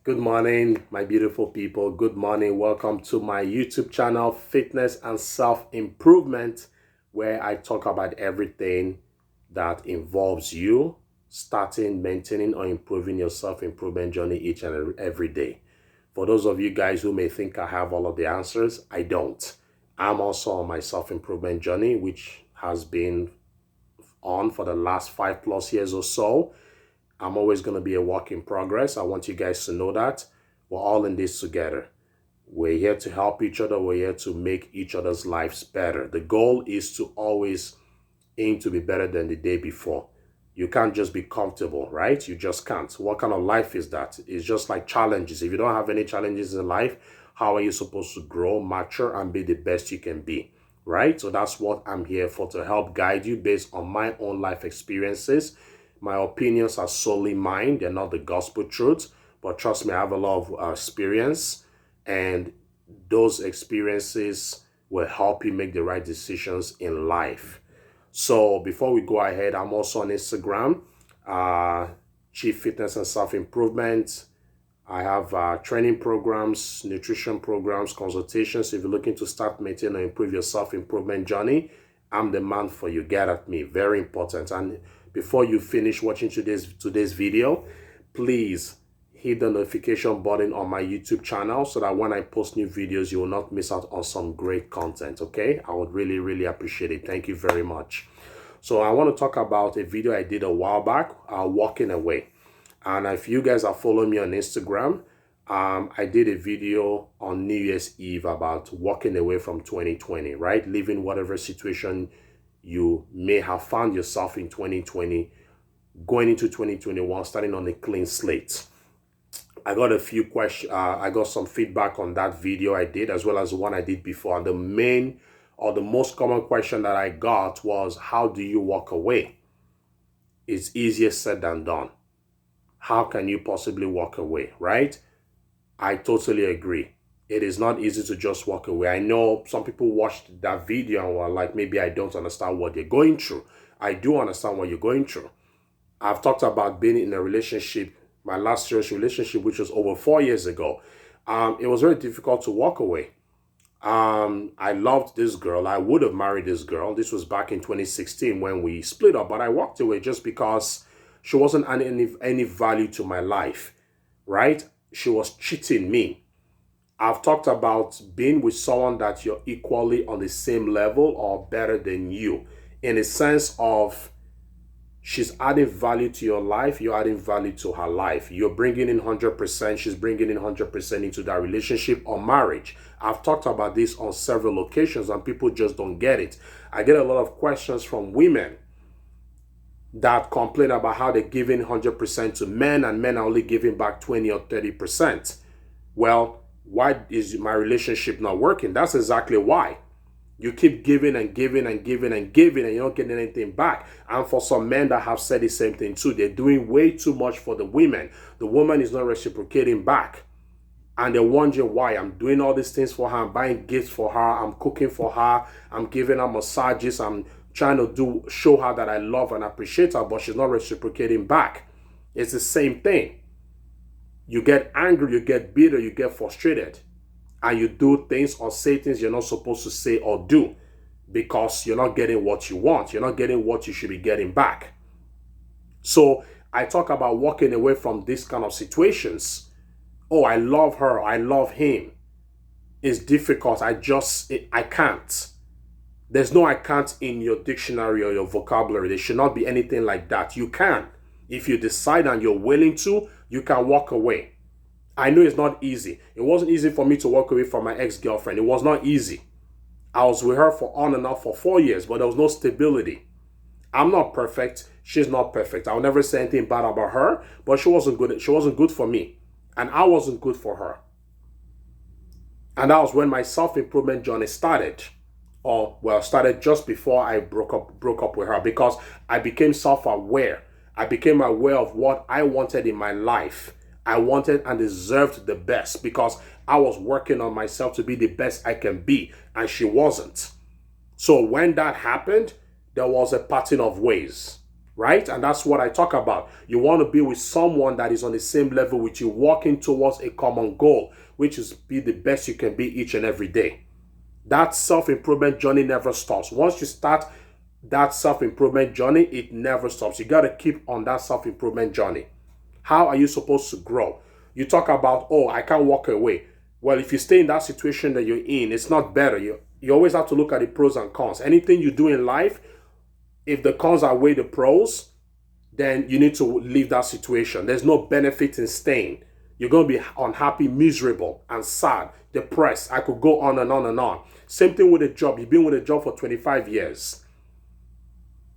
Good morning, my beautiful people. Good morning. Welcome to my YouTube channel, Fitness and Self-Improvement, where I talk about everything that involves you starting, maintaining, or improving your self-improvement journey each and every day. For those of you guys who may think I have all of the answers, I don't. I'm also on my self-improvement journey, which has been on for the last 5+ years or so. I'm always going to be a work in progress. I want you guys to know that we're all in this together. We're here to help each other. We're here to make each other's lives better. The goal is to always aim to be better than the day before. You can't just be comfortable, right? You just can't. What kind of life is that? It's just like challenges. If you don't have any challenges in life, how are you supposed to grow, mature, and be the best you can be, right? So that's what I'm here for, to help guide you based on my own life experiences. My opinions are solely mine. They're not the gospel truth. But trust me, I have a lot of experience. And those experiences will help you make the right decisions in life. So before we go ahead, I'm also on Instagram, Chief Fitness and Self-Improvement. I have training programs, nutrition programs, consultations. If you're looking to start, maintain, and improve your self-improvement journey, I'm the man for you. Get at me. Very important. And before you finish watching today's video, please hit the notification button on my YouTube channel so that when I post new videos, you will not miss out on some great content, okay? I would really, really appreciate it. Thank you very much. So I want to talk about a video I did a while back, walking away. And if you guys are following me on Instagram, I did a video on New Year's Eve about walking away from 2020, right? Leaving whatever situation you may have found yourself in 2020, going into 2021, starting on a clean slate. I got a few questions. I got some feedback on that video I did, as well as the one I did before. And the main or the most common question that I got was, how do you walk away? It's easier said than done. How can you possibly walk away, right? I totally agree. It is not easy to just walk away. I know some people watched that video and were like, maybe I don't understand what they're going through. I do understand what you're going through. I've talked about being in a relationship, my last serious relationship, which was over 4 years ago. It was very difficult to walk away. I loved this girl. I would have married this girl. This was back in 2016 when we split up, but I walked away just because she wasn't any value to my life, right? She was cheating me. I've talked about being with someone that you're equally on the same level or better than you, in a sense of she's adding value to your life, you're adding value to her life. You're bringing in 100%, she's bringing in 100% into that relationship or marriage. I've talked about this on several occasions and people just don't get it. I get a lot of questions from women that complain about how they're giving 100% to men and men are only giving back 20 or 30%. Well, why is my relationship not working? That's exactly why. You keep giving and giving and giving and giving and you're not getting anything back. And for some men that have said the same thing too, they're doing way too much for the women. The woman is not reciprocating back. And they're wondering why. I'm doing all these things for her. I'm buying gifts for her. I'm cooking for her. I'm giving her massages. I'm trying to show her that I love and appreciate her, but she's not reciprocating back. It's the same thing. You get angry, you get bitter, you get frustrated, and you do things or say things you're not supposed to say or do because you're not getting what you want. You're not getting what you should be getting back. So I talk about walking away from this kind of situations. Oh, I love her, I love him. It's difficult. I can't. There's no I can't in your dictionary or your vocabulary. There should not be anything like that. You can. If you decide and you're willing to, you can walk away. I know it's not easy. It wasn't easy for me to walk away from my ex-girlfriend. It was not easy. I was with her for on and off for 4 years, but there was no stability. I'm not perfect. She's not perfect. I'll never say anything bad about her, but she wasn't good. She wasn't good for me, and I wasn't good for her. And that was when my self-improvement journey started. Started just before I broke up with her, because I became self-aware. I became aware of what I wanted in my life. I wanted and deserved the best because I was working on myself to be the best I can be, and she wasn't. So when that happened, there was a parting of ways. right? And that's what I talk about. You want to be with someone that is on the same level with you, walking towards a common goal, which is be the best you can be each and every day. That self-improvement journey never stops. Once you start that self-improvement journey, it never stops. You got to keep on that self-improvement journey. How are you supposed to grow? You talk about, oh, I can't walk away. Well, if you stay in that situation that you're in, it's not better. You always have to look at the pros and cons. Anything you do in life, if the cons outweigh the pros, then you need to leave that situation. There's no benefit in staying. You're going to be unhappy, miserable, and sad, depressed. I could go on and on and on. Same thing with a job. You've been with a job for 25 years.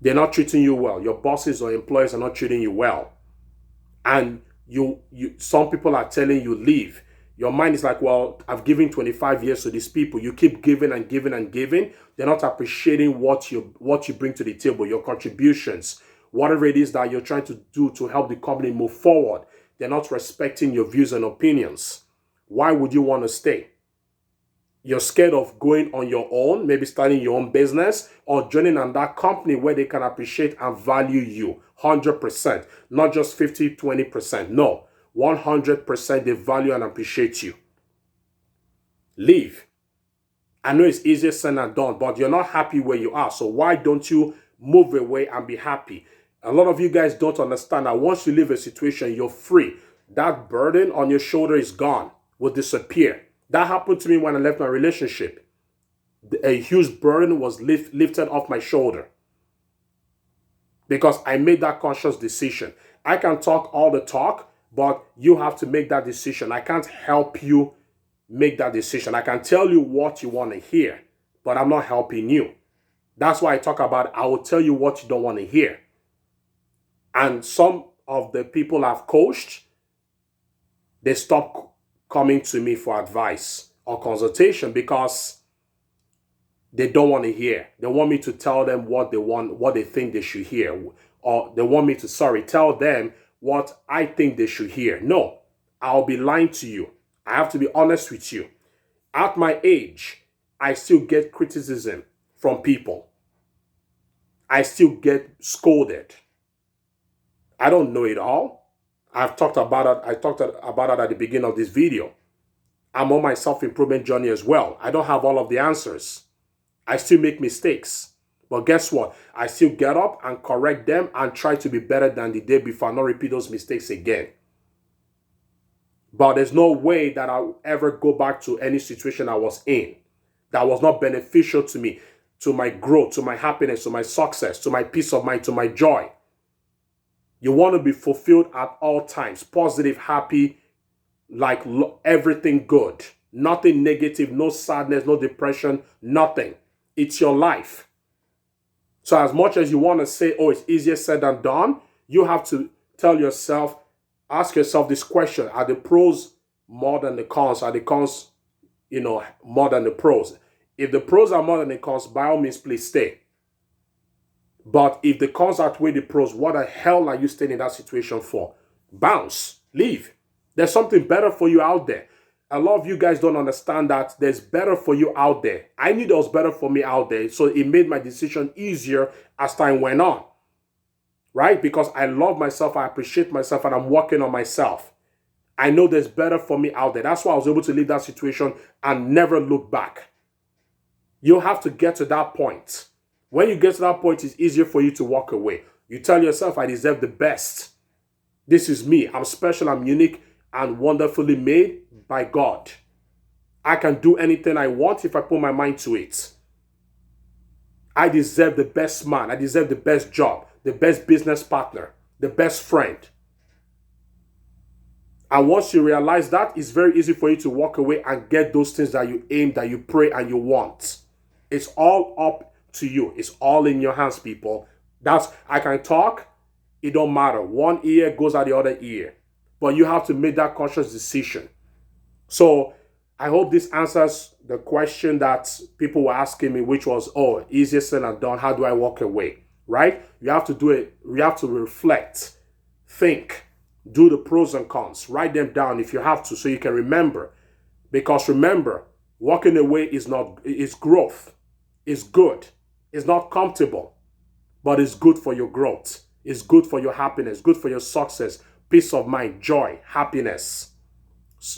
They're not treating you well. Your bosses or employers are not treating you well. And some people are telling you leave. Your mind is like, well, I've given 25 years to these people. You keep giving and giving and giving. They're not appreciating what you bring to the table, your contributions, whatever it is that you're trying to do to help the company move forward. They're not respecting your views and opinions. Why would you want to stay? You're scared of going on your own, maybe starting your own business or joining on that company where they can appreciate and value you 100%, not just 50, 20%. No, 100% they value and appreciate you. Leave. I know it's easier said than done, but you're not happy where you are. So why don't you move away and be happy? A lot of you guys don't understand that once you leave a situation, you're free. That burden on your shoulder is gone, will disappear. That happened to me when I left my relationship. A huge burden was lifted off my shoulder because I made that conscious decision. I can talk all the talk, but you have to make that decision. I can't help you make that decision. I can tell you what you want to hear, but I'm not helping you. That's why I talk about I will tell you what you don't want to hear. And some of the people I've coached, they stop coming to me for advice or consultation because they don't want to hear. They want me to tell them what they want, what they think they should hear. Or they want me to, tell them what I think they should hear. No, I'll be lying to you. I have to be honest with you. At my age, I still get criticism from people. I still get scolded. I don't know it all. I've talked about it. I talked about it at the beginning of this video. I'm on my self-improvement journey as well. I don't have all of the answers. I still make mistakes. But guess what? I still get up and correct them and try to be better than the day before, not repeat those mistakes again. But there's no way that I'll ever go back to any situation I was in that was not beneficial to me, to my growth, to my happiness, to my success, to my peace of mind, to my joy. You want to be fulfilled at all times, positive, happy, like everything good. Nothing negative, no sadness, no depression, nothing. It's your life. So as much as you want to say, oh, it's easier said than done, you have to tell yourself, ask yourself this question: are the pros more than the cons? Are the cons, more than the pros? If the pros are more than the cons, by all means, please stay. But if the cons outweigh the pros, what the hell are you staying in that situation for? Bounce, leave. There's something better for you out there. A lot of you guys don't understand that there's better for you out there. I knew there was better for me out there, so it made my decision easier as time went on. Right? Because I love myself, I appreciate myself, and I'm working on myself. I know there's better for me out there. That's why I was able to leave that situation and never look back. You have to get to that point. When you get to that point, it's easier for you to walk away. You tell yourself, I deserve the best. This is me. I'm special, I'm unique, and wonderfully made by God. I can do anything I want if I put my mind to it. I deserve the best man. I deserve the best job, the best business partner, the best friend. And once you realize that, it's very easy for you to walk away and get those things that you aim, that you pray and you want. It's all up to you. It's all in your hands, people. I can talk. It don't matter. One ear goes out the other ear. But you have to make that conscious decision. So I hope this answers the question that people were asking me, which was, oh, easier said than done. How do I walk away? Right? You have to do it. You have to reflect, think, do the pros and cons. Write them down if you have to, so you can remember. Because remember, walking away is growth. It's good. It's not comfortable, but it's good for your growth. It's good for your happiness, good for your success, peace of mind, joy, happiness,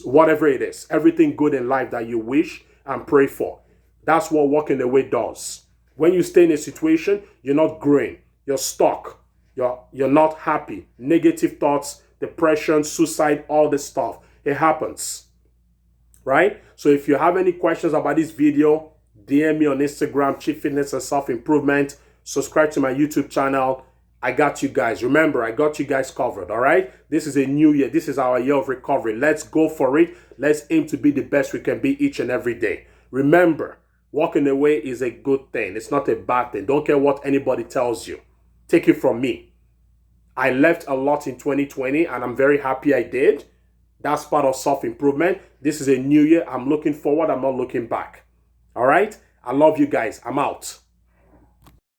whatever it is, everything good in life that you wish and pray for. That's what walking away does. When you stay in a situation, you're not growing, you're stuck, you're not happy, negative thoughts, depression, suicide, all this stuff. It happens, right? So if you have any questions about this video, DM me on Instagram, Chief Fitness and Self-Improvement. Subscribe to my YouTube channel. I got you guys. Remember, I got you guys covered, all right? This is a new year. This is our year of recovery. Let's go for it. Let's aim to be the best we can be each and every day. Remember, walking away is a good thing. It's not a bad thing. Don't care what anybody tells you. Take it from me. I left a lot in 2020, and I'm very happy I did. That's part of self-improvement. This is a new year. I'm looking forward. I'm not looking back. All right? I love you guys. I'm out.